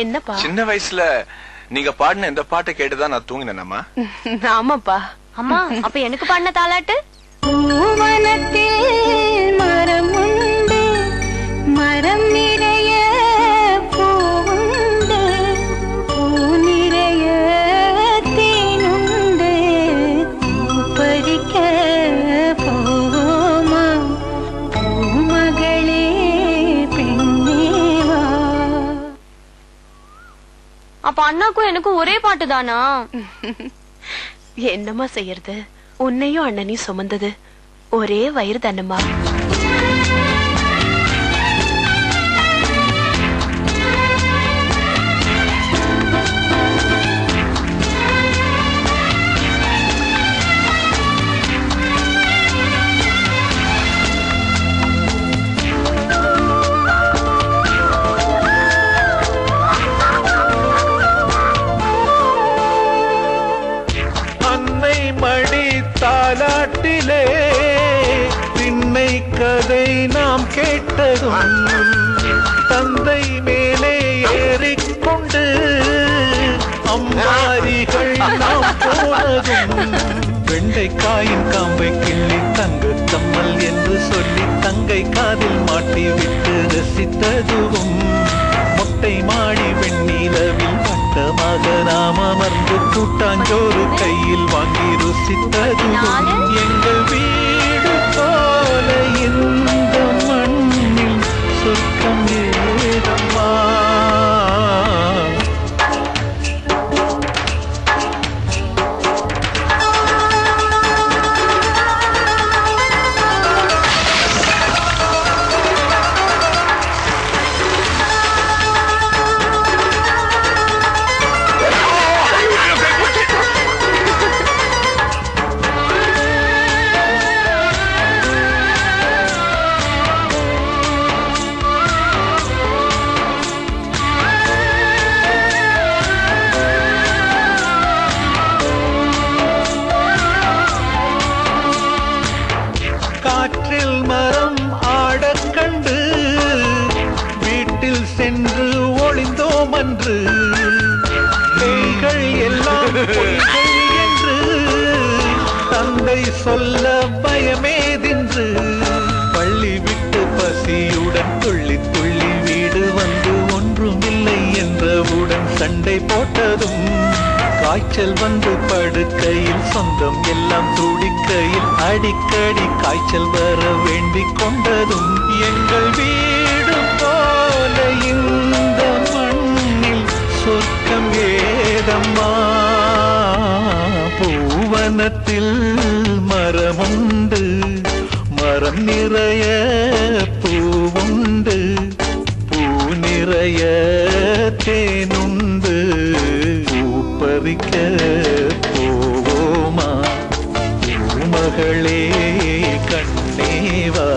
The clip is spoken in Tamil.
என்னப்பா? சின்ன வயசுல நீங்க பாடின இந்த பாட்டை கேட்டுதான் நான் தூங்கினேன்மா. ஆமாப்பா. அம்மா, அப்ப எனக்கு பாடின தாலாட்டு? மரம் உண்டு, மரம் நிறைய பூவுண்டு, பூ நிறைய தேனுண்டு, பறிக்க போமா பூமகளே பெண்ணேவா. அப்ப அண்ணாக்கும் எனக்கும் ஒரே பாட்டு தானா? என்னமா செய்யறது, உன்னையும் அண்ணனையும் சுமந்தது ஒரே வயிறு தானம்மா. தாலாட்டிலே பின்னை கதை நாம் கேட்டதும், தந்தை மேலே ஏறிக்கொண்டு அம்மாரிகள் நாம் போனதும், வெண்டைக்காயின் காம்பை கிள்ளி தங்க கம்மல் என்று சொல்லி தங்கை காதில் மாட்டி விட்டு ரசித்ததும், மொட்டை மாடி வெண்ணிலவில் வட்டமாக நாம் அமர்ந்து கூட்டாஞ்சோறு கையில் வாங்கி ருசித்ததும், எங்கள் வீடு போல இந்த மண்ணில் சொர்க்கம் ஏதம்மா. காற்றில் மரம் ஆடக் கண்டு வீட்டில் சென்று ஒளிந்தோம் அன்று, கைகள் எல்லாம் பொய்கள் என்று தந்தை சொல்ல பயமேதின்று, பள்ளி விட்டு பசியுடன் துள்ளி துள்ளி வீடு வந்து ஒன்றுமில்லை என்றவுடன் சண்டை போட்டதும், காய்ச்சல் வந்து படுக்கையில் சொந்தம் எல்லாம் துடிக்கையில் அடிக்கடி காய்ச்சல் வர வேண்டிக் கொண்டதும், எங்கள் வீடு போல இந்த மண்ணில் சொர்க்கம் ஏதம்மா. பூவனத்தில் மரமுண்டு, மரம் நிறைய பூவுண்டு, பூ நிறைய தேனுண்டு, பறிக்க போவோமா பூமகளே கண்ணேவா.